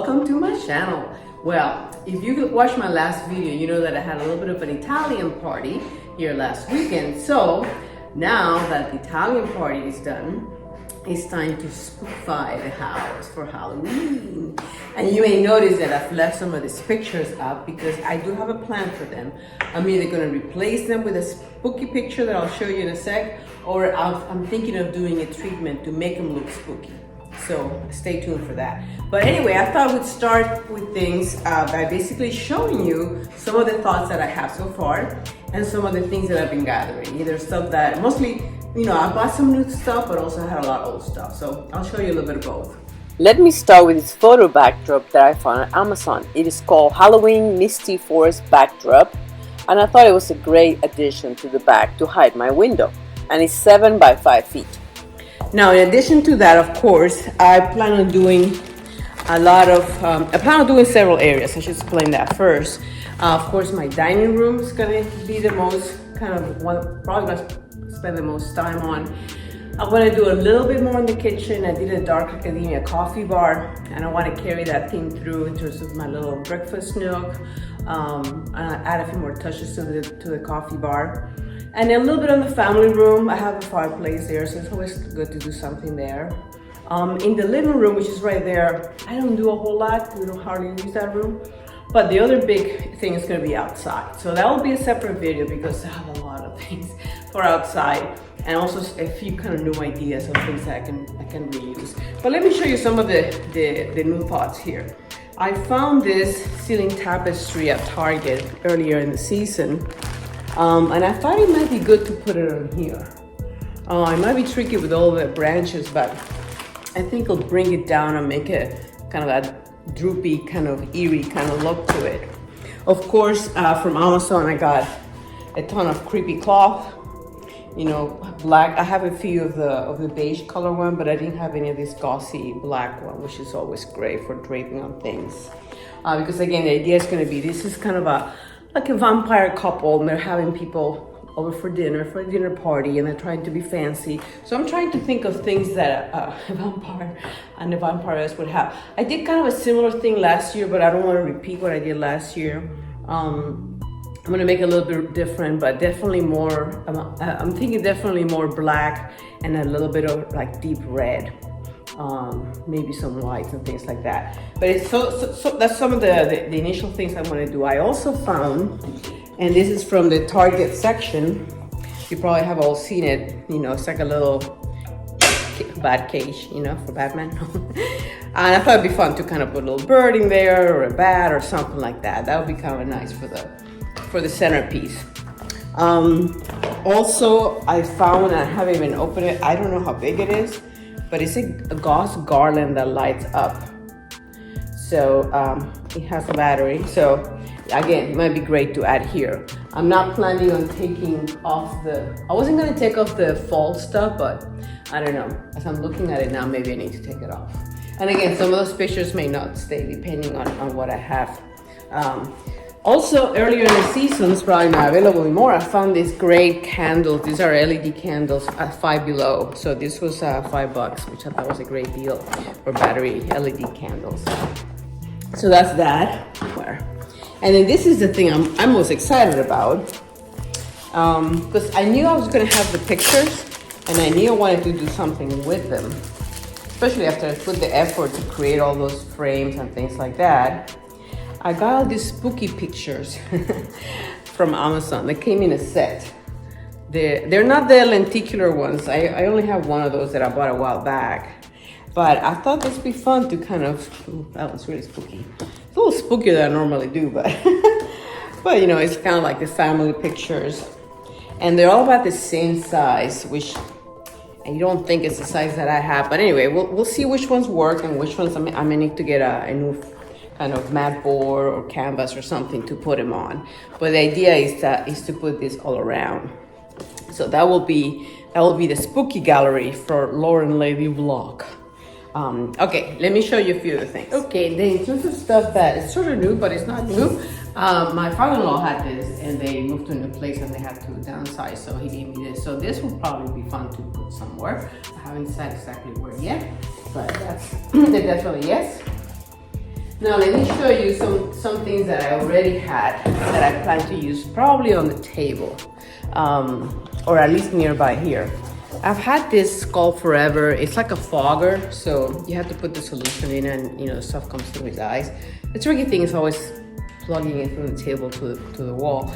welcome to my channel. Well, if you watched my last video, you know that I had a little bit of an Italian party here last weekend. So now that the Italian party is done, it's time to spookify the house for Halloween. And you may notice that I've left some of these pictures up because I do have a plan for them. I'm either going to replace them with a spooky picture that I'll show you in a sec, or I'm thinking of doing a treatment to make them look spooky. So stay tuned for that. But anyway, I thought we'd start with things by basically showing you some of the thoughts that I have so far and some of the things that I've been gathering. Either stuff that mostly, you know, I bought some new stuff, but also had a lot of old stuff. So I'll show you a little bit of both. Let me start with this photo backdrop that I found on Amazon. It is called Halloween Misty Forest Backdrop, and I thought it was a great addition to the back to hide my window. And it's 7 by 5 feet. Now, in addition to that, of course, I plan on doing a lot of, I plan on doing several areas. I should explain that first. Of course, my dining room is going to be the most kind of one, probably going to spend the most time on. I want to do a little bit more in the kitchen. I did a dark academia coffee bar, and I want to carry that theme through in terms of my little breakfast nook. And add a few more touches to the coffee bar. And a little bit on the family room. I have a fireplace there, so it's always good to do something there. In the living room, which is right there, I don't do a whole lot. We don't hardly use that room. But the other big thing is going to be outside. So that will be a separate video because I have a lot of things for outside, and also a few kind of new ideas of things that I can reuse. But let me show you some of the new thoughts here. I found this ceiling tapestry at Target earlier in the season. And I thought it might be good to put it on here. It might be tricky with all the branches, but I think it'll bring it down and make it kind of a droopy, kind of eerie kind of look to it. Of course, from Amazon, I got a ton of creepy cloth, you know, black. I have a few of the beige color one, but I didn't have any of this gauzy black one, which is always great for draping on things. Because again, the idea is going to be, this is kind of like a vampire couple, and they're having people over for a dinner party, and they're trying to be fancy. So I'm trying to think of things that a vampire and a vampiress would have. I did kind of a similar thing last year, but I don't want to repeat what I did last year. I'm gonna make it a little bit different, but definitely more, I'm thinking definitely more black and a little bit of like deep red. Maybe some whites and things like that. But it's so that's some of the initial things I want to do. I also found, and this is from the Target section, you probably have all seen it, you know, it's like a little bat cage, you know, for Batman. And I thought it'd be fun to kind of put a little bird in there, or a bat or something like that. That would be kind of nice for the centerpiece. Also, I found, I haven't even opened it, I don't know how big it is, but it's a gauze garland that lights up. So it has a battery. So again, it might be great to add here. I'm not planning on taking off I wasn't gonna take off the fall stuff, but I don't know. As I'm looking at it now, maybe I need to take it off. And again, some of those pictures may not stay depending on what I have. Also, earlier in the season, it's probably not available anymore, I found these great candles. These are LED candles at Five Below. So this was $5, which I thought was a great deal for battery LED candles. So that's that. And then this is the thing I'm most excited about. Because I knew I was gonna have the pictures, and I knew I wanted to do something with them. Especially after I put the effort to create all those frames and things like that. I got all these spooky pictures from Amazon. They came in a set. They're not the lenticular ones. I only have one of those that I bought a while back. But I thought this would be fun to kind of, that was really spooky. It's a little spookier than I normally do, but, but you know, it's kind of like the family pictures. And they're all about the same size, which you don't think it's the size that I have. But anyway, we'll see which ones work and which ones I may need to get a new kind of mat board or canvas or something to put them on. But the idea is to put this all around. So that will be the spooky gallery for Lauren Levy vlog. Okay, let me show you a few other things. Okay, then in terms of stuff that is sort of new, but it's not new. My father-in-law had this, and they moved to a new place and they had to downsize, so he gave me this. So this will probably be fun to put somewhere. I haven't said exactly where yet, but that's definitely yes. Now let me show you some things that I already had that I plan to use probably on the table, or at least nearby here. I've had this Skull Forever. It's like a fogger, so you have to put the solution in and the stuff comes through his eyes. The tricky thing is always plugging it from the table to the wall,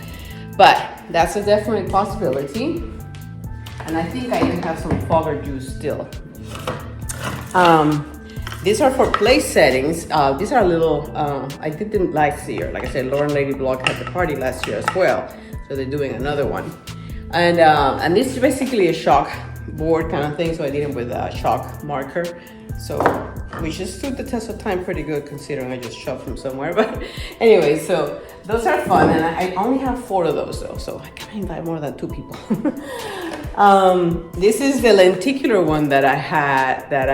but that's a definite possibility. And I think I even have some fogger juice still. These are for place settings. These are little, I did them last year. Like I said, Lauren Lady Blog had the party last year as well. So they're doing another one. And this is basically a chalk board kind of thing. So I did it with a chalk marker. So we just stood the test of time pretty good considering I just shoved from somewhere. But anyway, so those are fun. And I only have 4 of those though. So I can't invite more than 2 people. This is the lenticular one that I had that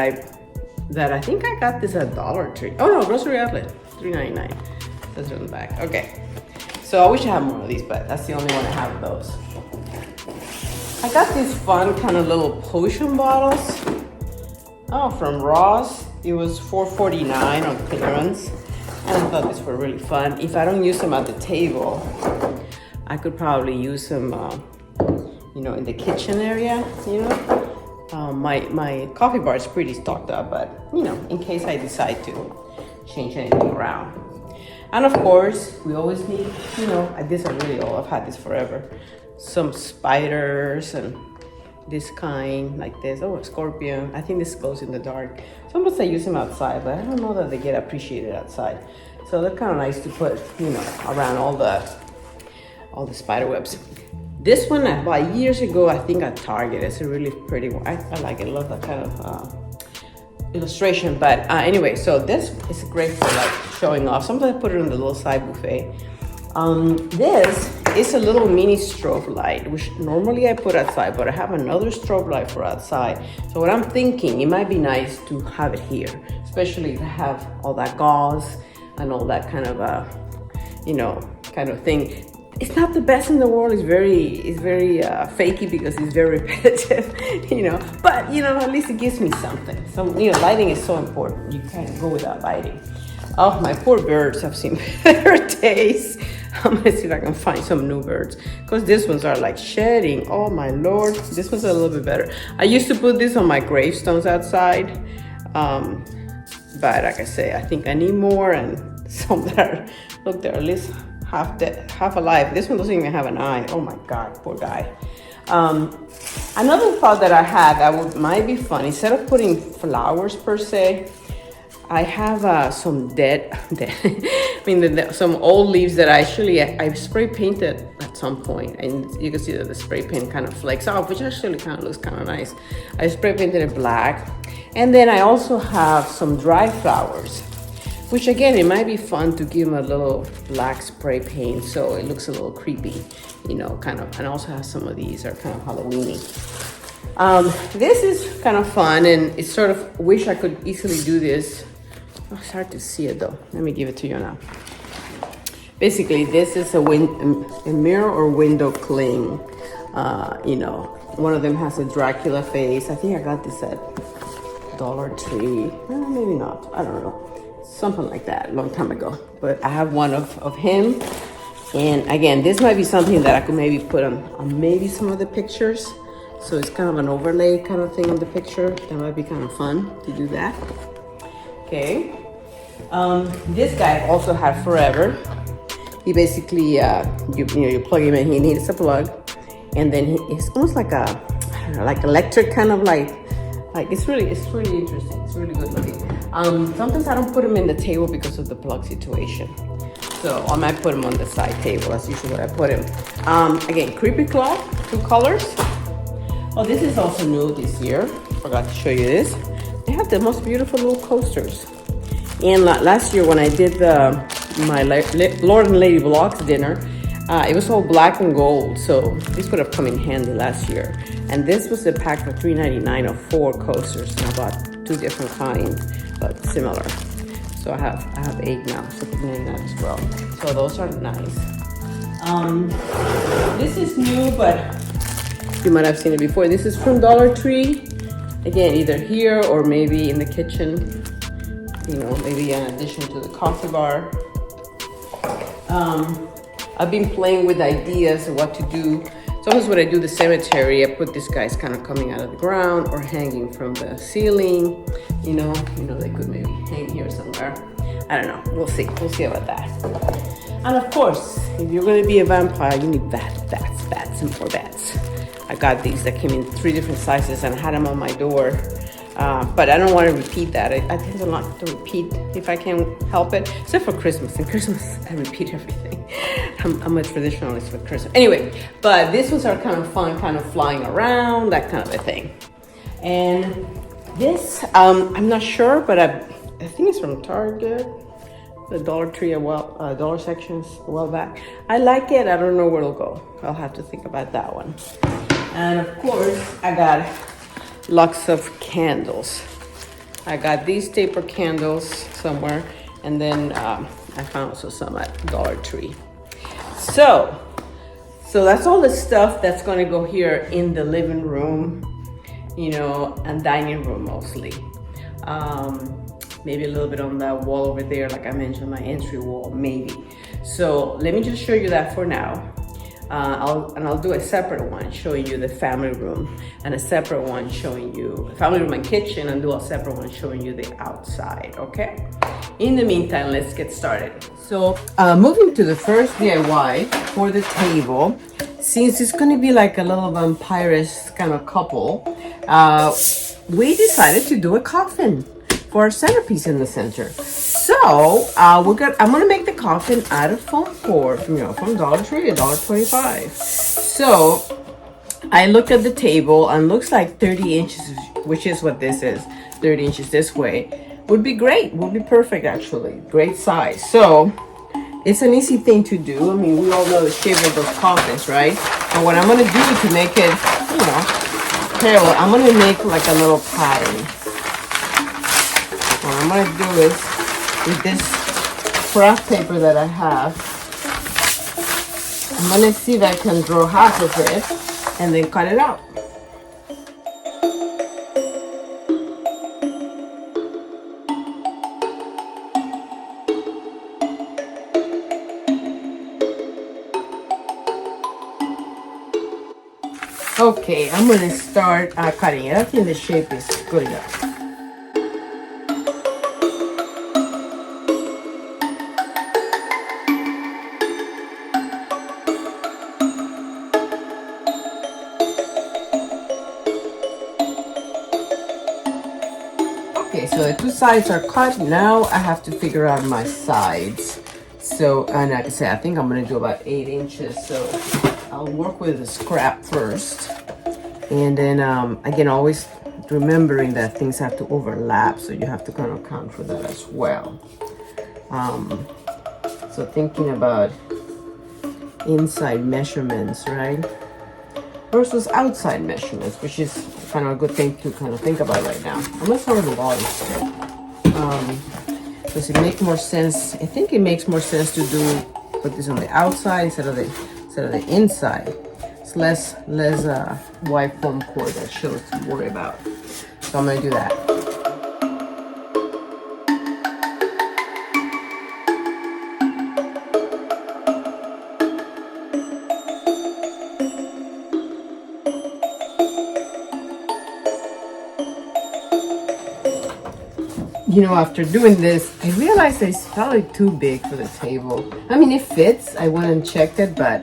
I think I got this at Dollar Tree. Oh no, Grocery Outlet, $3.99. That's on the back. Okay. So I wish I had more of these, but that's the only one I have of those. I got these fun kind of little potion bottles. Oh, from Ross. It was $4.49 on clearance. And I thought these were really fun. If I don't use them at the table, I could probably use them, in the kitchen area, My coffee bar is pretty stocked up, but in case I decide to change anything around. And of course, we always need, these are really old, I've had this forever. Some spiders and this kind, like this. Oh, a scorpion. I think this glows in the dark. Sometimes I use them outside, but I don't know that they get appreciated outside. So they're kind of nice to put, around all the spider webs. This one I bought years ago, I think at Target. It's a really pretty one. I like it. I love that kind of illustration. But anyway, so this is great for like showing off. Sometimes I put it in the little side buffet. This is a little mini strobe light, which normally I put outside, but I have another strobe light for outside. So what I'm thinking, it might be nice to have it here, especially if I have all that gauze and all that kind of, kind of thing. It's not the best in the world. It's very fakey because it's very repetitive, But at least it gives me something. So lighting is so important. You can't go without lighting. Oh, my poor birds have seen better days. I'm gonna see if I can find some new birds because these ones are like shedding. Oh my lord, this one's a little bit better. I used to put this on my gravestones outside, but like I say, I think I need more and some that are look, they're at least half dead, half alive. This one doesn't even have an eye. Oh my god, poor guy. Another thought that I had that might be fun, instead of putting flowers per se, I have some some old leaves that I spray painted at some point, and you can see that the spray paint kind of flakes off, which actually kind of looks kind of nice. I spray painted it black, and then I also have some dry flowers, which again, it might be fun to give them a little black spray paint so it looks a little creepy, kind of. And I also have some of these are kind of Halloween-y. This is kind of fun, and it's sort of wish I could easily do this. Oh, it's hard to see it though. Let me give it to you now. Basically, this is a mirror or window cling. One of them has a Dracula face. I think I got this at Dollar Tree. Maybe not. I don't know. Something like that a long time ago. But I have one of him. And again, this might be something that I could maybe put on maybe some of the pictures. So it's kind of an overlay kind of thing on the picture. That might be kind of fun to do that. Okay. This guy also had forever. He basically, you plug him in. He needs a plug, and then it's almost like like electric kind of like it's really interesting. It's really good looking. Sometimes I don't put him in the table because of the plug situation. So I might put him on the side table. That's usually what I put him. Again, creepy claw, 2 colors. Oh, this is also new this year. Forgot to show you this. They have the most beautiful little coasters. And last year when I did my Lord and Lady Vlogs dinner, it was all black and gold. So this would have come in handy last year. And this was a pack for $3.99 of 4 coasters. And I bought 2 different kinds, but similar. So I have 8 now, so $3.99 as well. So those are nice. This is new, but you might have seen it before. This is from Dollar Tree. Again, either here or maybe in the kitchen. you know, maybe in addition to the coffee bar. I've been playing with ideas of what to do. Sometimes when I do the cemetery, I put these guys kind of coming out of the ground or hanging from the ceiling. You know, they could maybe hang here somewhere. I don't know. We'll see. We'll see about that. And of course, if you're going to be a vampire, you need bats, and more bats. I got these that came in 3 different sizes and I had them on my door. But I don't want to repeat that. I tend to not to repeat if I can help it, except for Christmas. In Christmas, I repeat everything. I'm a traditionalist for Christmas. Anyway, but this ones are kind of fun, kind of flying around, that kind of a thing. And this, I'm not sure, but I think it's from Target, the Dollar Tree, dollar sections a while back. I like it. I don't know where it'll go. I'll have to think about that one. And of course, I got lots of candles. I got these taper candles somewhere, and then I found also some at Dollar Tree. So that's all the stuff that's going to go here in the living room, you know, and dining room mostly. Maybe a little bit on the wall over there, like I mentioned, my entry wall, maybe. So let me just show you that for now. I'll do a separate one showing you the family room, and a separate one showing you family room and kitchen, and do a separate one showing you the outside, okay? In the meantime, let's get started. So moving to the first DIY for the table, since it's gonna be like a little vampirist kind of couple, we decided to do a coffin for our centerpiece in the center. So I'm gonna make the coffin out of foam core, you know, from Dollar Tree, $1.25. So I looked at the table and looks like 30 inches, which is what this is, 30 inches this way, would be great, would be perfect actually, great size. So it's an easy thing to do. I mean, we all know the shape of those coffins, right? And what I'm gonna do to make it, you know, parallel, I'm gonna make like a little pattern. What I'm gonna do is, with this craft paper that I have, I'm gonna see if I can draw half of it and then cut it out. Okay, I'm gonna start cutting it. I think the shape is good enough. Okay, so the 2 sides are cut. Now I have to figure out my sides. So, and like I said, I think I'm gonna do about 8 inches. So I'll work with the scrap first. And then, again, always remembering that things have to overlap. So you have to kind of account for that as well. So thinking about inside measurements, right? Versus outside measurements, which is kind of a good thing to kind of think about right now. I'm gonna start with the wall instead. Does it make more sense? I think it makes more sense to put this on the outside instead of the inside. It's less white foam core that shows to worry about. So I'm gonna do that. You know, after doing this, I realized that it's probably too big for the table. I mean, it fits. I went and checked it, but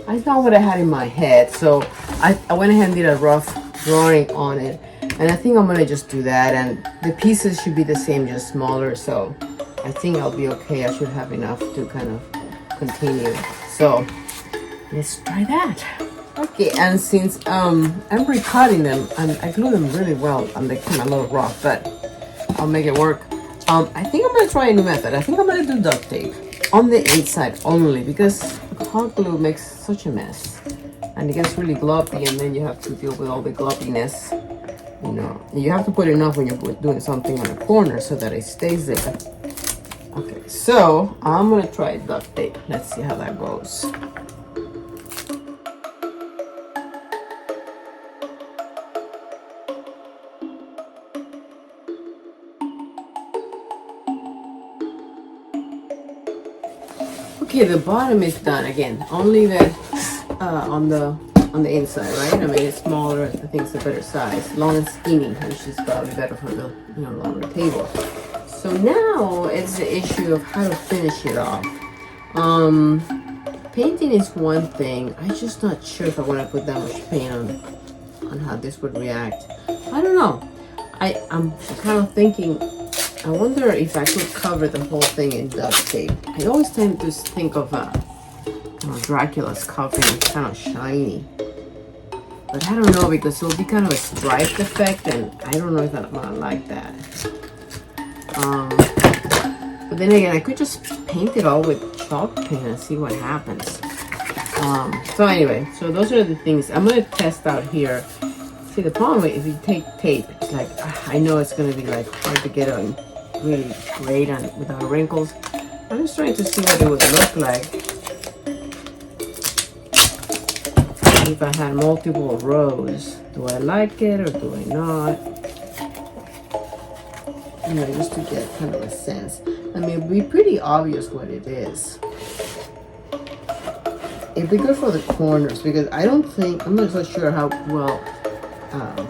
I know what I had in my head. So I went ahead and did a rough drawing on it. And I think I'm gonna just do that. And the pieces should be the same, just smaller. So I think I'll be okay. I should have enough to kind of continue. So let's try that. Okay, and since I'm recutting them, and I glue them really well, and they came a little rough, but I'll make it work. I think I'm gonna try a new method. I think I'm gonna do duct tape on the inside only, because hot glue makes such a mess and it gets really gloppy, and then you have to deal with all the gloppiness. You know, you have to put enough when you're doing something on a corner so that it stays there. Okay, so I'm gonna try duct tape. Let's see how that goes. Okay, the bottom is done again. Only that on the inside, right? I mean, it's smaller. I think it's a better size, long and skinny, which is probably better for the longer table. So now it's the issue of how to finish it off. Painting is one thing. I'm just not sure if I want to put that much paint on how this would react. I don't know. I'm kind of thinking, I wonder if I could cover the whole thing in duct tape. I always tend to think of Dracula's coffin is kind of shiny. But I don't know, because it will be kind of a striped effect, and I don't know if I'm gonna like that. But then again, I could just paint it all with chalk paint and see what happens. So anyway, so those are the things I'm gonna test out here. See, the problem with if you take tape, it's like, I know it's gonna be like hard to get on really great on without wrinkles. I'm just trying to see what it would look like if I had multiple rows. Do I like it or do I not? Just to get kind of a sense. I mean, it'd be pretty obvious what it is. If we go for the corners, because I'm not so sure how well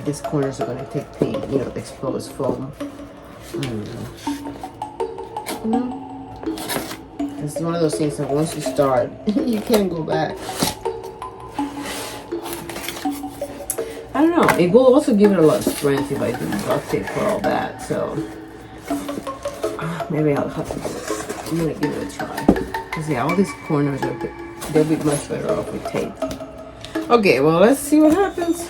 these corners are going to take the, the exposed foam. It's one of those things that once you start, you can't go back. I don't know. It will also give it a lot of strength if I do duct tape for all that. So maybe I'll have to do it. I'm gonna give it a try. Cause yeah, all these corners they'll be much better off with tape. Okay, well, let's see what happens.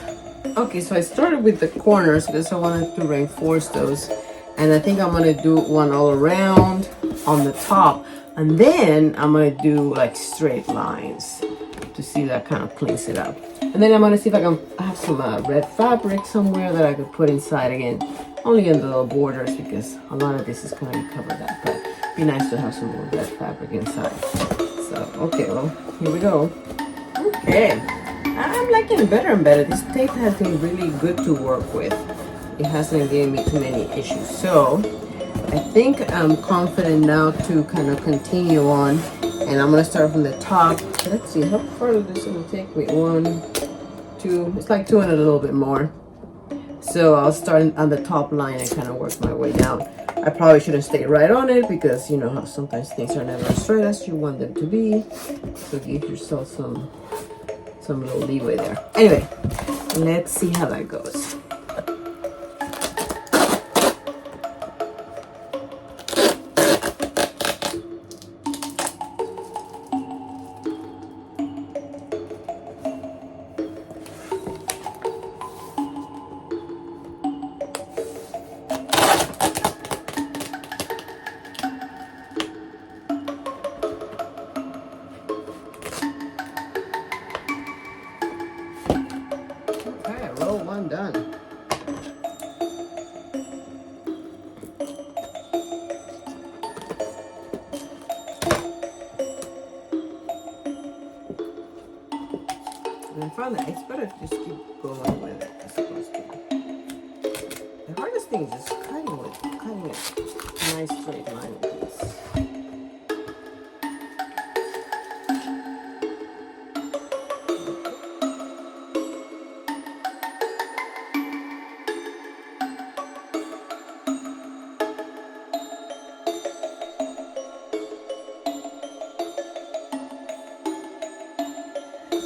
Okay, so I started with the corners because I wanted to reinforce those, and I think I'm gonna do one all around on the top, and then I'm gonna do like straight lines to see that kind of cleans it up. And then I'm gonna see if I can have some red fabric somewhere that I could put inside again, only in the little borders, because a lot of this is gonna cover that, but it'd be nice to have some more red fabric inside. So, okay, well, here we go. Okay, I'm liking it better and better. This tape has been really good to work with. It hasn't given me too many issues. So, I think I'm confident now to kind of continue on. And I'm gonna start from the top. Let's see, how far is this gonna take me? 1, 2, it's like 2 and a little bit more. So I'll start on the top line and kind of work my way down. I probably shouldn't stay right on it, because you know how sometimes things are never as straight as you want them to be. So give yourself some little leeway there. Anyway, let's see how that goes. Roll 1 done. And I found that it's better to just keep going with it as opposed to. The hardest thing is just cutting a nice straight line with this.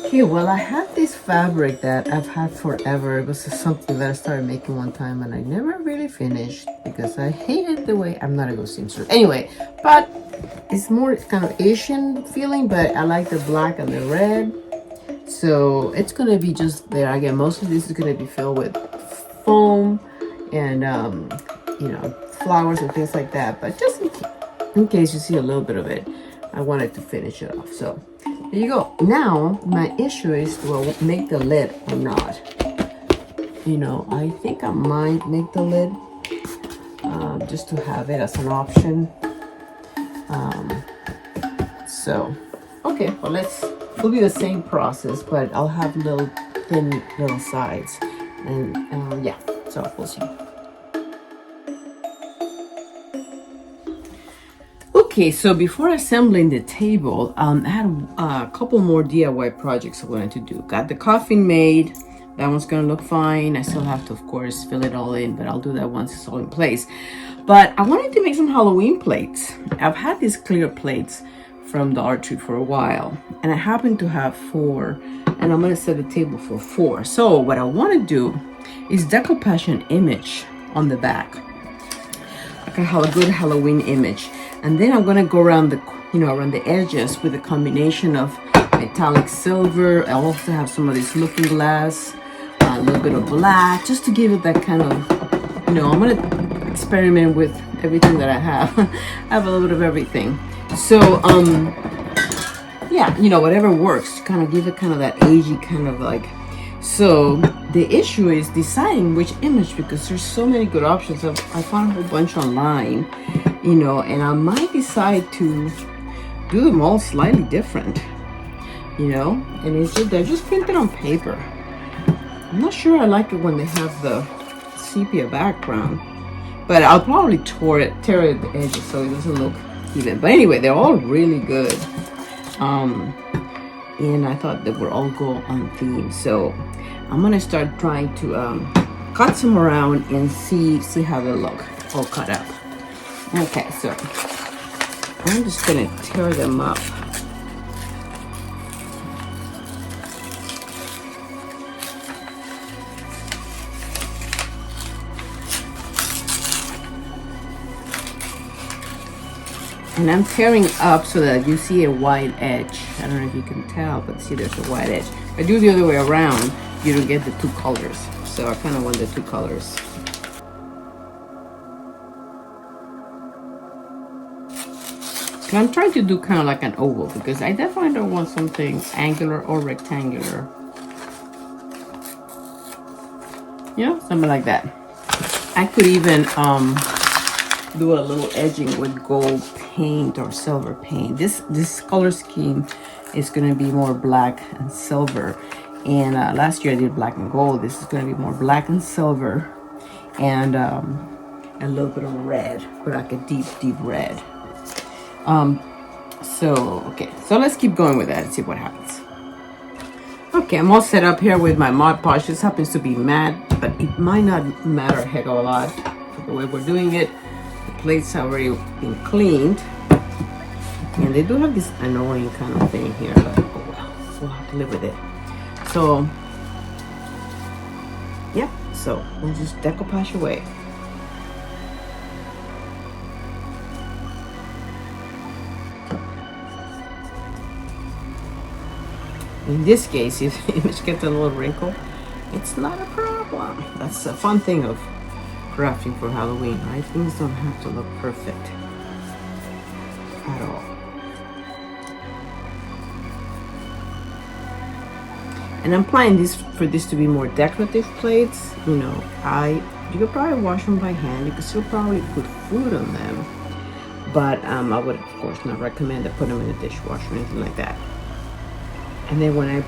Okay, well, I have this fabric that I've had forever. It was something that I started making one time and I never really finished because I hated the way, I'm not a good seamstress. Anyway, but it's more kind of Asian feeling, but I like the black and the red. So it's gonna be just there. Again, most of this is gonna be filled with foam and, flowers and things like that. But just in case you see a little bit of it, I wanted to finish it off. So there you go. Now, my issue is, do I make the lid or not? I think I might make the lid just to have it as an option. Okay, well, it'll be the same process, but I'll have thin little sides. And yeah, so we'll see. Okay, so before assembling the table, I had a couple more DIY projects I wanted to do. Got the coffin made. That one's gonna look fine. I still have to, of course, fill it all in, but I'll do that once it's all in place. But I wanted to make some Halloween plates. I've had these clear plates from Dollar Tree for a while, and I happen to have 4, and I'm gonna set the table for 4. So what I wanna do is decoupage an image on the back, like a good Halloween image. And then I'm gonna go around the, around the edges with a combination of metallic silver. I also have some of this looking glass, a little bit of black, just to give it that kind of, I'm gonna experiment with everything that I have. I have a little bit of everything. So, yeah, whatever works, to kind of give it kind of that agey kind of like. So the issue is deciding which image, because there's so many good options. I found a whole bunch online, and I might decide to do them all slightly different, and they're just printed on paper. I'm not sure I like it when they have the sepia background, but I'll probably tear it at the edges so it doesn't look even. But anyway, they're all really good. And I thought they would all go on theme. So I'm gonna start trying to cut some around and see how they look all cut up. Okay, so I'm just gonna tear them up. And I'm tearing up so that you see a wide edge. I don't know if you can tell, but see there's a wide edge. If I do the other way around, you don't get the 2 colors. So I kind of want the 2 colors. And I'm trying to do kind of like an oval, because I definitely don't want something angular or rectangular. Something like that. I could even do a little edging with gold paint or silver paint. This color scheme is going to be more black and silver, and last year I did black and gold. This is going to be more black and silver, and a little bit of red, but like a deep red. So let's keep going with that and see what happens. Okay, I'm all set up here with my Mod Podge. This happens to be matte, but it might not matter a heck of a lot for the way we're doing it. Plates have already been cleaned, and they do have this annoying kind of thing here, but oh well, we'll have to live with it. So yeah, so we'll just decoupage away. In this case, if the image gets a little wrinkle, it's not a problem. That's a fun thing of crafting for Halloween, right? Things don't have to look perfect at all. And I'm planning for this to be more decorative plates. You could probably wash them by hand. You could still probably put food on them, but I would of course not recommend to put them in the dishwasher or anything like that. And then when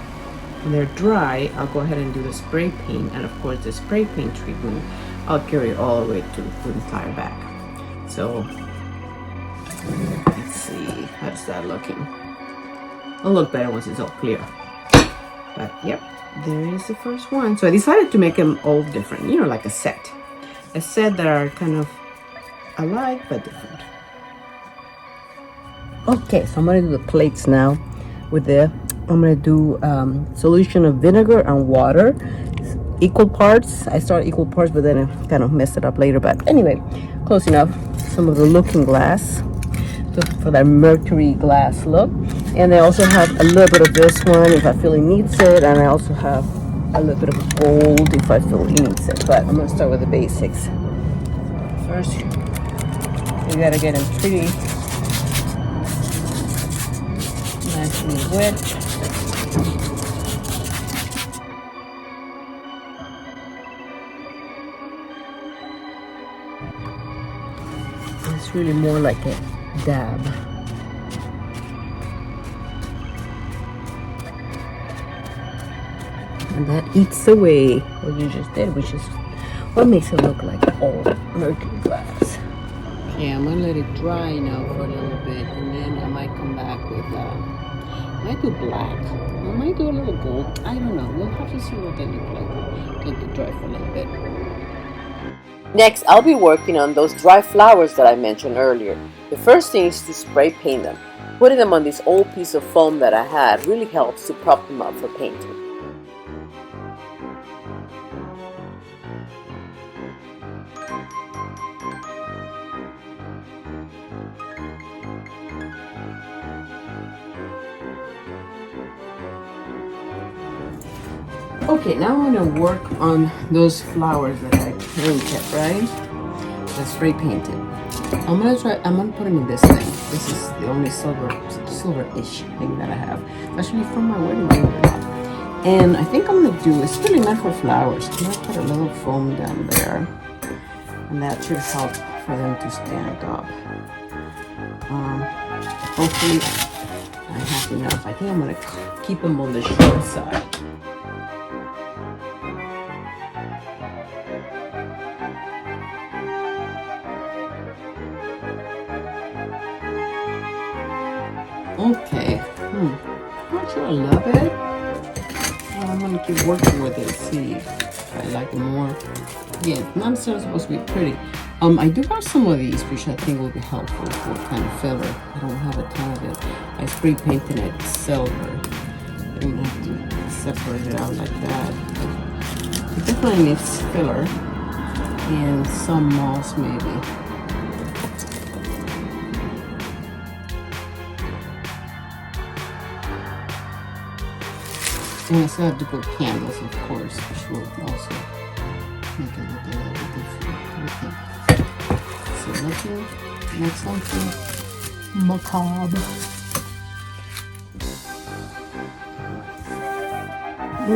they're dry, I'll go ahead and do the spray paint, and of course the spray paint treatment I'll carry it all the way to the entire back. So let's see, how's that looking? It'll look better once it's all clear. But yep, there is the first one. So I decided to make them all different, like a set that are kind of alike but different. Okay, so I'm gonna do the plates now with I'm gonna do solution of vinegar and water. Equal parts. I started equal parts, but then I kind of messed it up later. But anyway, close enough. Some of the looking glass for that mercury glass look. And I also have a little bit of this one if I feel it needs it. And I also have a little bit of gold if I feel it needs it. But I'm going to start with the basics. First, you got to get them pretty nicely wet. It's really more like a dab. And that eats away what you just did, which is what makes it look like all mercury glass. Yeah, I'm gonna let it dry now for a little bit, and then I might come back with, I might do black. I might do a little gold. I don't know. We'll have to see what they look like. Let it dry for a little bit. Next, I'll be working on those dry flowers that I mentioned earlier. The first thing is to spray paint them. Putting them on this old piece of foam that I had really helps to prop them up for painting. Okay, now I'm gonna work on those flowers that I painted, right? The spray painted. I'm gonna put them in this thing. This is the only silver-ish thing that I have. Actually from my wedding ring. And I think I'm gonna do, it's really nice for flowers. I'm gonna put a little foam down there. And that should help for them to stand up. Hopefully I have enough. I think I'm gonna keep them on the short side. Okay, not sure I love it. I'm gonna keep working with it, see if I like it more. Again, not necessarily supposed to be pretty. I do have some of these, which I think will be helpful for kind of filler. I don't have a ton of it. I spray painted it silver. I'm gonna have to separate it out like that. It definitely needs filler and some moss maybe. And I still have to put candles, of course, which will also make it look a little bit different. Okay. So make something macabre.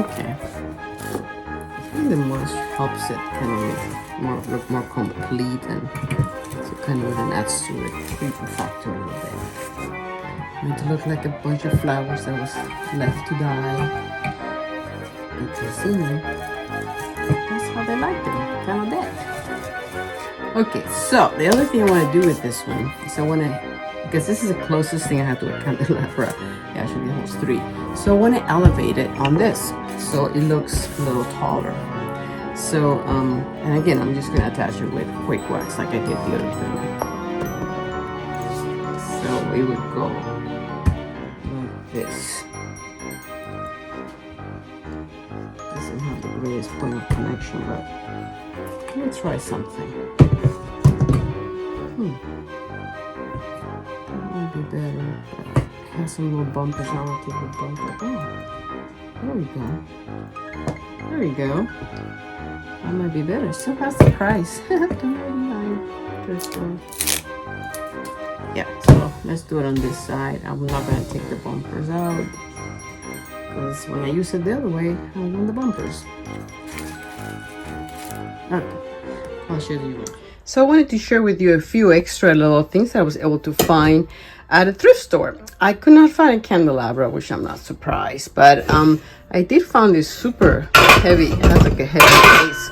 Okay. I think the moss helps it kind of look more complete, and so kind of even adds to it, creepy factor a little bit. Made to look like a bunch of flowers that was left to die. Because, you know, that's how they like them, kind of dead. Okay, so the other thing I want to do with this one is I want to, because this is the closest thing I have to a candelabra, actually almost 3. So I want to elevate it on this, so it looks a little taller. So, and again, I'm just going to attach it with quick wax like I did the other thing. So it would go like this. Doesn't have the greatest point of connection, but let's try something. That might be better. It has some little bumpers. I want to take the bumper. Oh, there we go. There we go. That might be better. Still has the price. $2.99 per store. Yeah, so let's do it on this side. I'm not going to take the bumpers out, because when I use it the other way, I want the bumpers. Okay, I'll show you one. So I wanted to share with you a few extra little things that I was able to find at a thrift store. I could not find a candelabra, which I'm not surprised, but I did find this super heavy, it has like a heavy base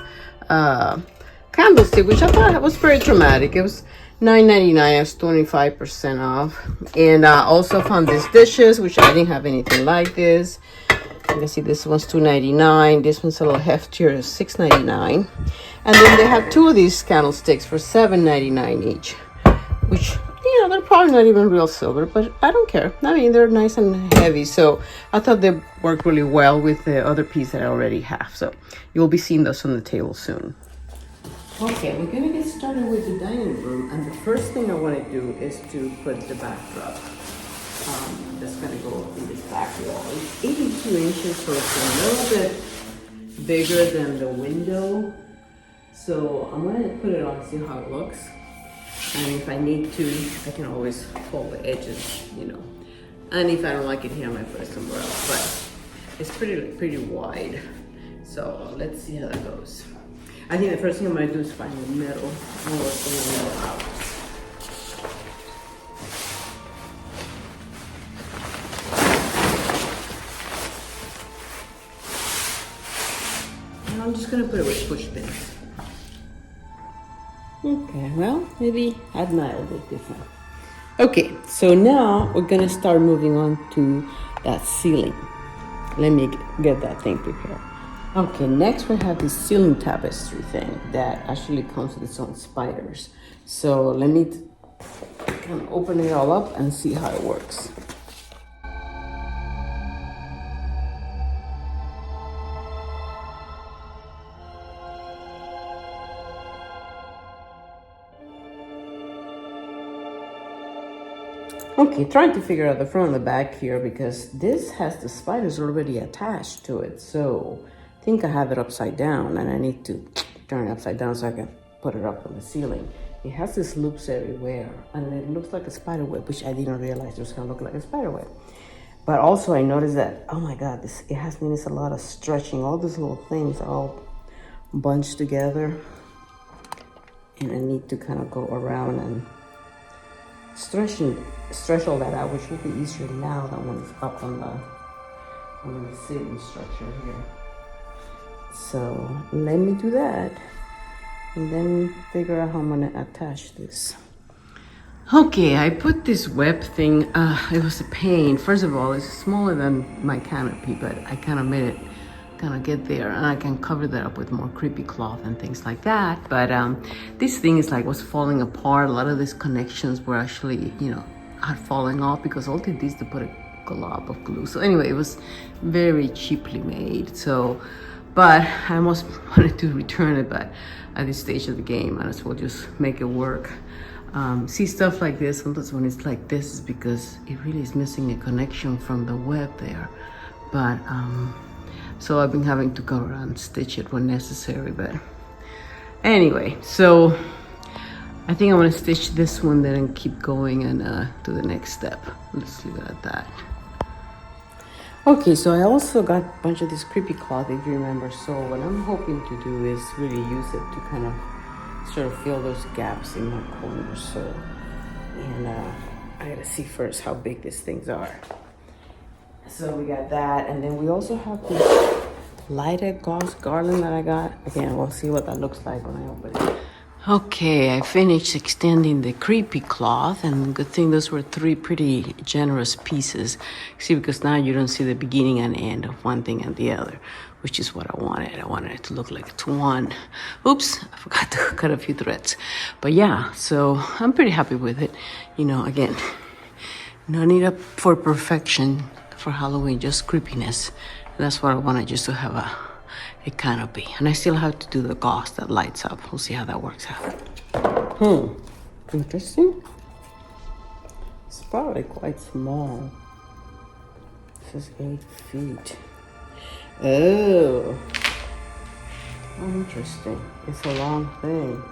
candlestick, which I thought was very dramatic. It was $9.99. It was 25% off. And I also found these dishes, which I didn't have anything like this. You can see this one's $2.99. This one's a little heftier, $6.99. And then they have 2 of these candlesticks for $7.99 each, which, you know, they're probably not even real silver, but I don't care. I mean, they're nice and heavy, so I thought they worked really well with the other piece that I already have. So you'll be seeing those on the table soon. Okay, we're gonna get started with the dining room, and the first thing I want to do is to put the backdrop. That's gonna go in this back wall. It's 82 inches, so it's a little bit bigger than the window. So I'm gonna put it on, see how it looks. And if I need to, I can always fold the edges, you know. And if I don't like it here, I might put it somewhere else. But it's pretty wide. So let's see how that goes. I think the first thing I'm gonna do is find the middle. I'll work the middle out. And I'm just gonna put it with push pins. Okay, well, maybe at night a bit different. Okay, so now we're gonna start moving on to that ceiling. Let me get that thing prepared. Okay, next we have this ceiling tapestry thing that actually comes with its own spiders. So let me kind of open it all up and see how it works. Okay, trying to figure out the front and the back here because this has the spiders already attached to it. So I think I have it upside down and I need to turn it upside down so I can put it up on the ceiling. It has these loops everywhere and it looks like a spider web, which I didn't realize it was gonna look like a spider web. But also I noticed that, oh my God, it needs a lot of stretching. All these little things are all bunched together and I need to kind of go around and stretch all that out, which will be easier now than when it's up on the sitting structure here. So let me do that and then figure out how I'm gonna attach this. Okay, I put this web thing, it was a pain. First of all, it's smaller than my canopy, but I kind of made it kind of get there and I can cover that up with more creepy cloth and things like that. But this thing is like was falling apart. A lot of these connections were actually, are falling off because all they did is to put a glob of glue. So anyway, it was very cheaply made. So, but I almost wanted to return it, but at this stage of the game, I might as well just make it work. See stuff like this, sometimes when it's like this is because it really is missing a connection from the web there. But so I've been having to go around and stitch it when necessary, but anyway, so I think I want to stitch this one then and keep going and do the next step. Let's leave it at that. Okay, so I also got a bunch of this creepy cloth, if you remember. So what I'm hoping to do is really use it to kind of sort of fill those gaps in my corners. So, and I gotta see first how big these things are. So we got that, and then we also have this lighted gauze garland that I got. Again, we'll see what that looks like when I open it. Okay, I finished extending the creepy cloth, and good thing those were 3 pretty generous pieces. See, because now you don't see the beginning and end of one thing and the other, which is what I wanted. I wanted it to look like it's one. Oops, I forgot to cut a few threads. But yeah, so I'm pretty happy with it. Again, no need up for perfection for Halloween, just creepiness. That's what I wanted, just to have a canopy. And I still have to do the gauze that lights up. We'll see how that works out. Interesting. It's probably quite small. This is 8 feet. Oh, interesting. It's a long thing.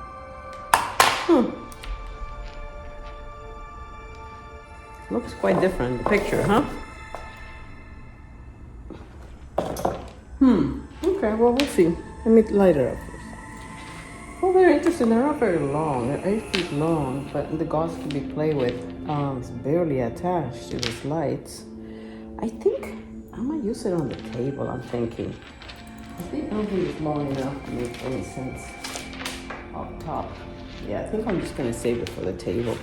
Looks quite different in the picture, huh? Okay, well, we'll see. Let me light it up first. Well, very interesting. They're not very long. They're 8 feet long, but the gauze can be played with. It's barely attached to these lights. I think I might use it on the table, I'm thinking. I don't think it's long enough to make any sense up top. Yeah, I think I'm just gonna save it for the table.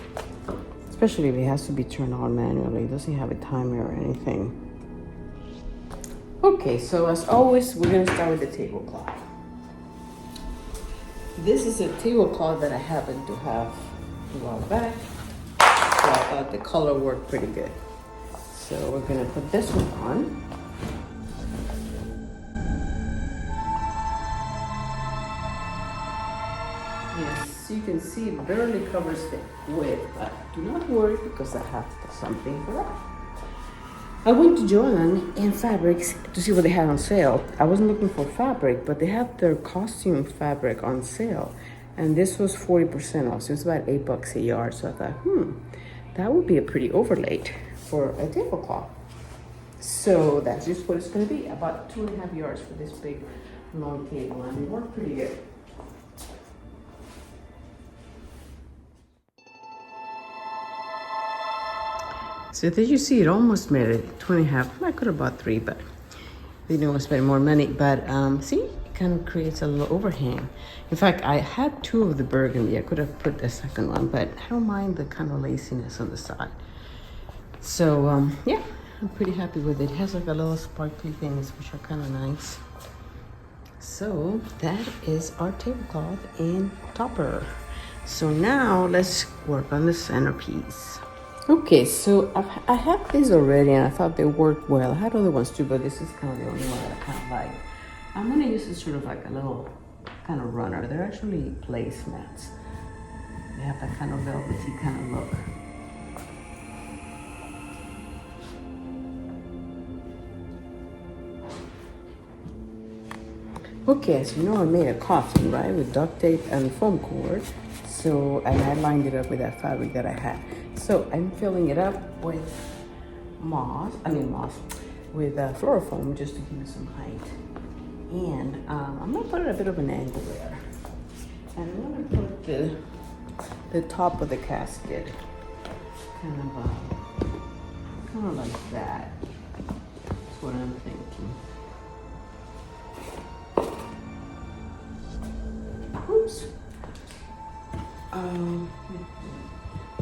Especially if it has to be turned on manually. It doesn't have a timer or anything. Okay, so as always, we're gonna start with the tablecloth. This is a tablecloth that I happened to have a while back. So I thought the color worked pretty good. So we're gonna put this one on. Yes, you can see it barely covers the width, but do not worry because I have something for that. I went to Joann and Fabrics to see what they had on sale. I wasn't looking for fabric, but they had their costume fabric on sale. And this was 40% off, so it's about $8 a yard. So I thought, that would be a pretty overlay for a tablecloth. So that's just what it's gonna be, about 2.5 yards for this big long table, and it worked pretty good. So did you see it almost made it 2.5? I could have bought 3, but I didn't want to spend more money. But see, it kind of creates a little overhang. In fact, I had two of the burgundy. I could have put a second one, but I don't mind the kind of laciness on the side. So yeah, I'm pretty happy with it. It has like a little sparkly things, which are kind of nice. So that is our tablecloth and topper. So now let's work on the centerpiece. Okay, so I have these already and I thought they worked well. I had other ones too, but this is kind of the only one that I kind of like. I'm gonna use this sort of like a little kind of runner. They're actually placemats. They have that kind of velvety kind of look. Okay, so you know I made a coffin, right, with duct tape and foam cord. So, and I lined it up with that fabric that I had. So I'm filling it up with with floral foam just to give it some height. And I'm gonna put it a bit of an angle there. And I'm gonna put the top of the casket kind of like that. That's what I'm thinking. Oops.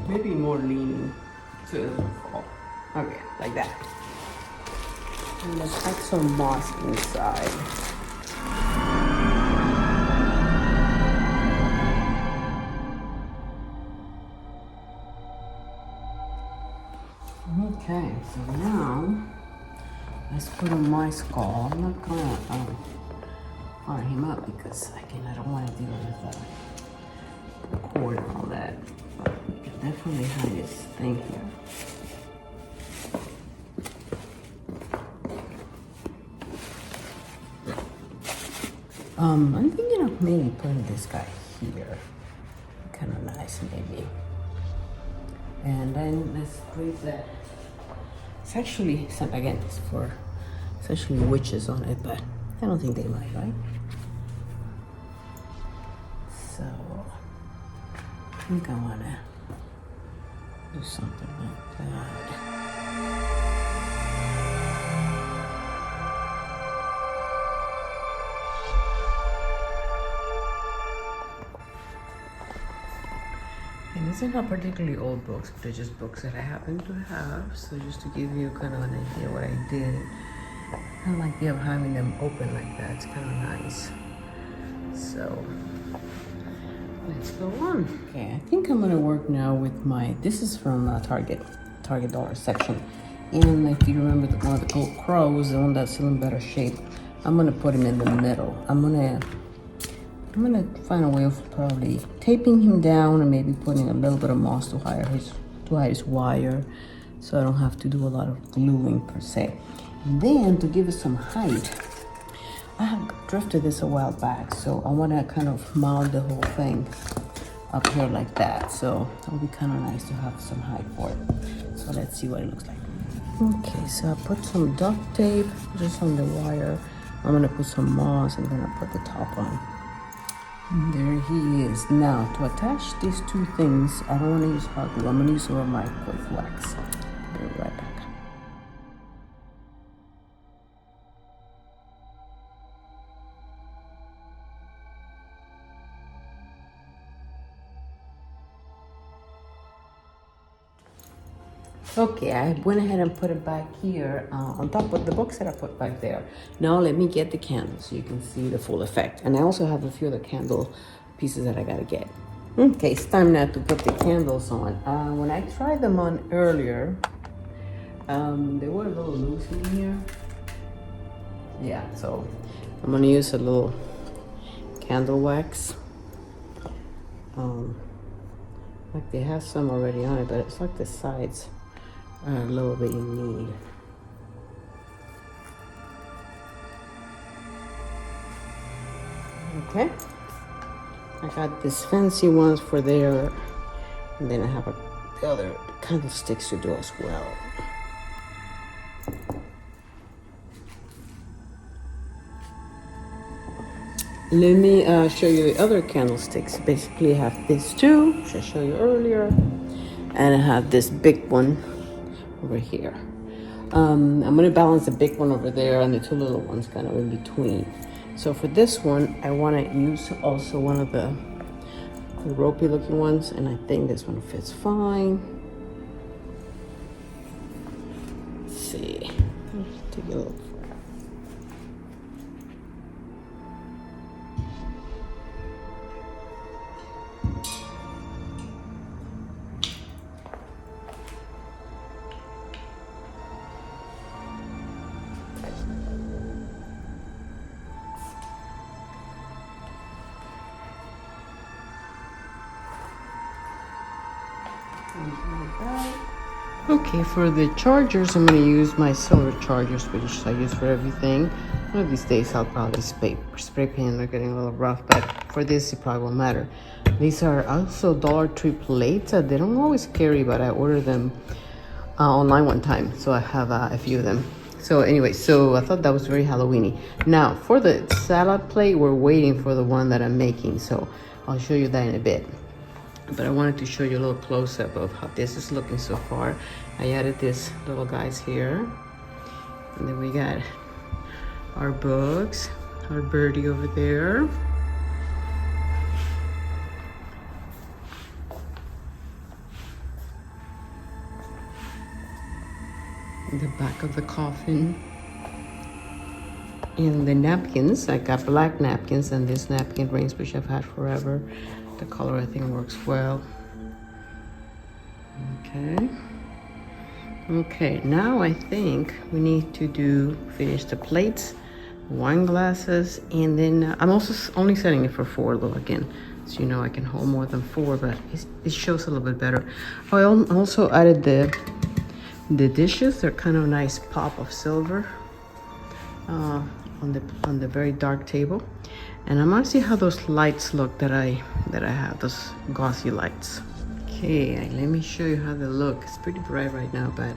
Maybe more leaning so it doesn't fall. Okay, like that. And let's add some moss inside. Okay, so now let's put on my skull. I'm not gonna fire him up because again I don't want to deal with the cord and all that. But we can definitely hide this thing here. I'm thinking of maybe putting this guy here. Kind of nice, maybe. And then let's place that. It's actually, again, it's actually witches on it, but I don't think they might, right? So, I think I want to do something like that. And these are not particularly old books, but they're just books that I happen to have. So just to give you kind of an idea what I did. I like the idea of having them open like that. It's kind of nice. So let's go on. Okay, I think I'm gonna work now with this is from Target dollar section. And if you remember one of the gold crows, the one that's still in better shape, I'm gonna put him in the middle. I'm gonna find a way of probably taping him down and maybe putting a little bit of moss to hide his wire, so I don't have to do a lot of gluing per se. And then to give it some height, I have drifted this a while back, so I want to kind of mount the whole thing up here like that. So it'll be kind of nice to have some height for it. So let's see what it looks like. Okay, so I put some duct tape just on the wire. I'm gonna put some moss and then I put the top on. And there he is. Now, to attach these two things, I don't want to use hot glue. I'm going to use some of my quick wax. I'll be right back. Okay, I went ahead and put it back here on top of the box that I put back there. Now let me get the candles so you can see the full effect. And I also have a few other candle pieces that I gotta get. Okay, it's time now to put the candles on. When I tried them on earlier, they were a little loose in here. Yeah, so I'm gonna use a little candle wax. Like they have some already on it, but it's like the sides are a little bit in need. Okay, I got these fancy ones for there, and then I have the other candlesticks to do as well. Let me show you the other candlesticks. Basically, I have this too, which I showed you earlier, and I have this big one over here. I'm gonna balance the big one over there and the two little ones kind of in between. So for this one, I want to use also one of the ropey looking ones, and I think this one fits fine. Let's see. Let's take a look. Okay, for the chargers, I'm going to use my silver chargers, which I use for everything. One of these days, I'll probably spray paint. They're getting a little rough, but for this, it probably won't matter. These are also Dollar Tree plates. They don't always carry, but I ordered them online one time, so I have a few of them. So anyway, so I thought that was very Halloweeny. Now, for the salad plate, we're waiting for the one that I'm making, so I'll show you that in a bit. But I wanted to show you a little close-up of how this is looking so far. I added these little guys here. And then we got our books, our birdie over there. In the back of the coffin. And the napkins, I got black napkins and this napkin rings, which I've had forever. The color I think works well. Okay, now I think we need to finish the plates, wine glasses, and then I'm also only setting it for 4 though, again, so you know I can hold more than 4, but it shows a little bit better. I also added the dishes. They're kind of nice pop of silver on the very dark table. And I'm gonna see how those lights look that I have, those gauzy lights. Okay, let me show you how they look. It's pretty bright right now, but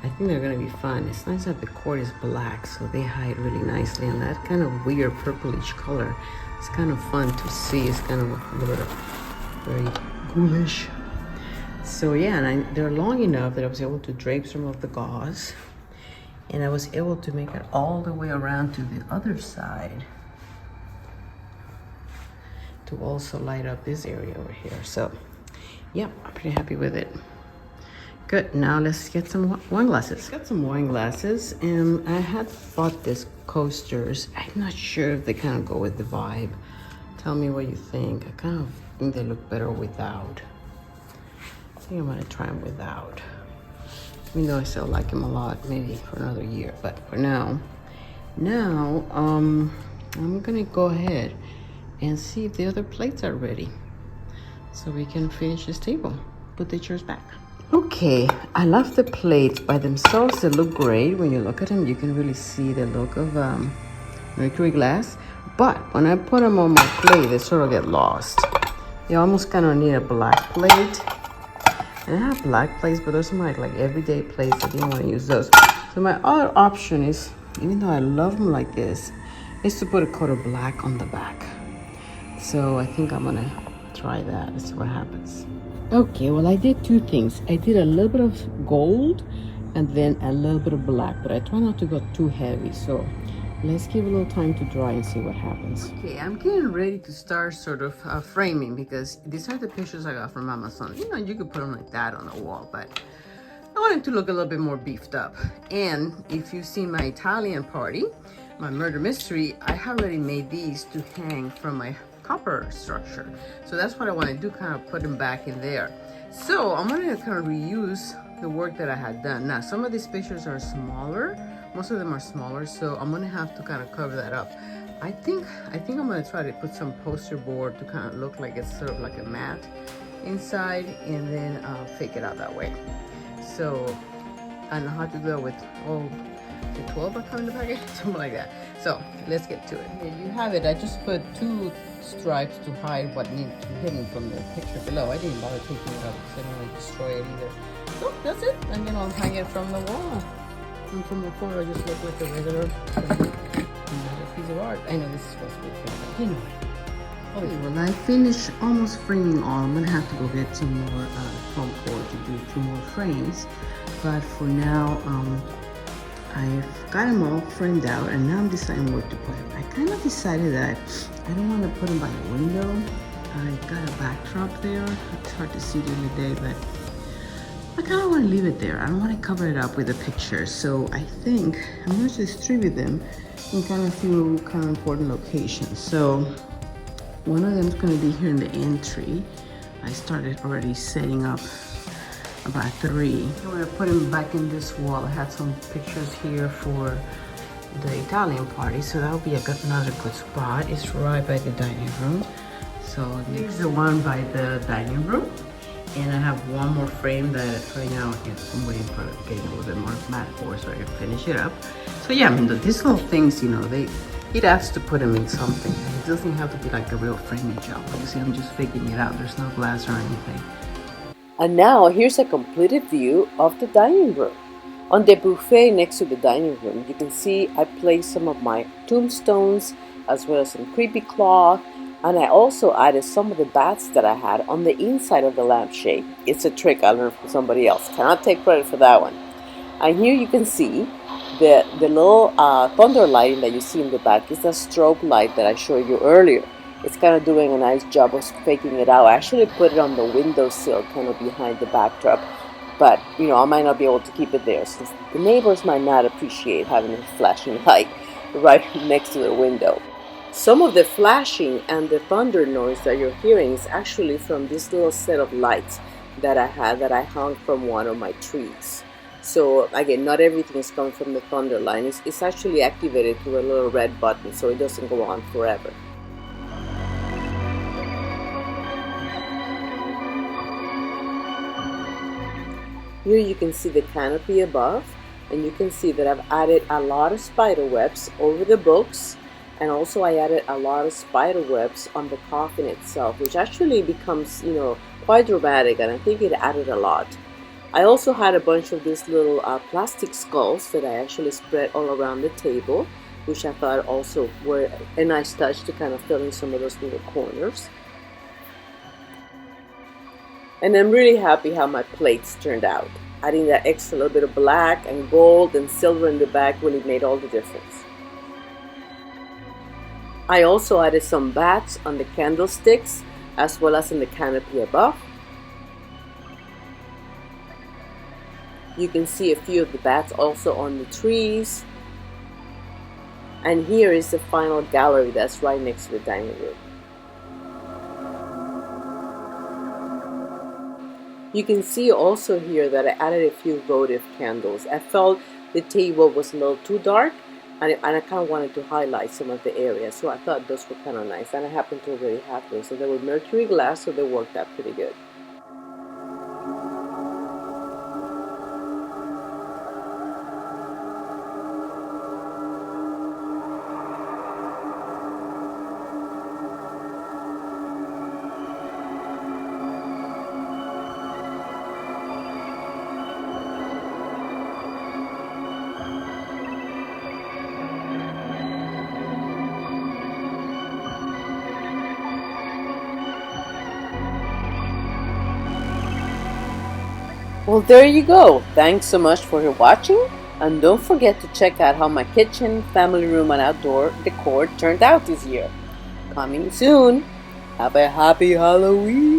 I think they're gonna be fun. It's nice that the cord is black, so they hide really nicely. And that kind of weird purplish color, it's kind of fun to see. It's kind of a little bit very ghoulish. So yeah, and they're long enough that I was able to drape some of the gauze. And I was able to make it all the way around to the other side, to also light up this area over here. So yeah, I'm pretty happy with it. Good, now let's get some wine glasses. Got some wine glasses, and I had bought these coasters. I'm not sure if they kind of go with the vibe. Tell me what you think. I kind of think they look better without. I think I'm gonna try them without. Even though I still like them a lot, maybe for another year, but for now, I'm gonna go ahead and see if the other plates are ready so we can finish this table. Put the chairs back. Okay, I love the plates by themselves. They look great. When you look at them, you can really see the look of mercury glass, but when I put them on my plate, they sort of get lost. You almost kind of need a black plate. And I have black plates, but those are my like everyday plates. I didn't want to use those. So my other option is, even though I love them like this, is to put a coat of black on the back. So I think I'm gonna try that and see what happens. Okay, well I did 2 things. I did a little bit of gold and then a little bit of black, but I try not to go too heavy. So let's give it a little time to dry and see what happens. Okay, I'm getting ready to start sort of framing, because these are the pictures I got from Amazon. You know, you could put them like that on the wall, but I want it to look a little bit more beefed up. And if you see my Italian party, my murder mystery, I have already made these to hang from my copper structure. So that's what I want to do, kind of put them back in there. So I'm going to kind of reuse the work that I had done. Now, some of these pictures are smaller. Most of them are smaller, so I'm gonna have to kind of cover that up. I think I'm gonna try to put some poster board to kind of look like it's sort of like a mat inside, and then fake it out that way. So I know how to do that with the 12 are coming in the package, something like that. So let's get to it. Here you have it. I just put 2 stripes to hide what needs to be hidden from the picture below. I didn't bother taking it out because I didn't want to destroy it either. So that's it. And then I'll hang it from the wall. And from the corner, I just look like a regular piece of art. I know this is supposed to be a you know it. Okay, well I finished almost framing all. I'm gonna have to go get some more foam cord to do 2 more frames. But for now, I've got them all framed out and now I'm deciding where to put them. I kind of decided that I don't want to put them by the window. I got a backdrop there. It's hard to see during the day, but I kind of want to leave it there. I don't want to cover it up with a picture. So I think I'm going to distribute them in kind of a few kind of important locations. So one of them is going to be here in the entry. I started already setting up about 3. I'm going to put them back in this wall. I had some pictures here for the Italian party, so that'll be another good spot. It's right by the dining room. So this is the one by the dining room. And I have one more frame that right now I'm waiting for getting a little bit more matte for so I can finish it up. So yeah, I mean, these little things, you know, it has to put them in something. It doesn't have to be like a real framing job. Like you see, I'm just faking it out. There's no glass or anything. And now here's a completed view of the dining room. On the buffet next to the dining room, you can see I placed some of my tombstones as well as some creepy cloth. And I also added some of the bats that I had on the inside of the lampshade. It's a trick I learned from somebody else. Cannot take credit for that one. And here you can see the little thunder lighting that you see in the back is a strobe light that I showed you earlier. It's kind of doing a nice job of faking it out. I actually put it on the windowsill, kind of behind the backdrop. But, you know, I might not be able to keep it there since the neighbors might not appreciate having a flashing light right next to the window. Some of the flashing and the thunder noise that you're hearing is actually from this little set of lights that I had that I hung from one of my trees. So again, not everything is coming from the thunder line. It's actually activated through a little red button, so it doesn't go on forever. Here you can see the canopy above, and you can see that I've added a lot of spider webs over the books. And also I added a lot of spider webs on the coffin itself, which actually becomes, you know, quite dramatic, and I think it added a lot. I also had a bunch of these little plastic skulls that I actually spread all around the table, which I thought also were a nice touch to kind of fill in some of those little corners. And I'm really happy how my plates turned out. Adding that extra little bit of black and gold and silver in the back really made all the difference. I also added some bats on the candlesticks as well as in the canopy above. You can see a few of the bats also on the trees. And here is the final gallery that's right next to the dining room. You can see also here that I added a few votive candles. I felt the table was a little too dark, and I kind of wanted to highlight some of the areas, so I thought those were kind of nice, and I happened to already have those. So they were mercury glass, so they worked out pretty good. Well, there you go. Thanks so much for watching, and don't forget to check out how my kitchen, family room, and outdoor decor turned out this year. Coming soon. Have a happy Halloween!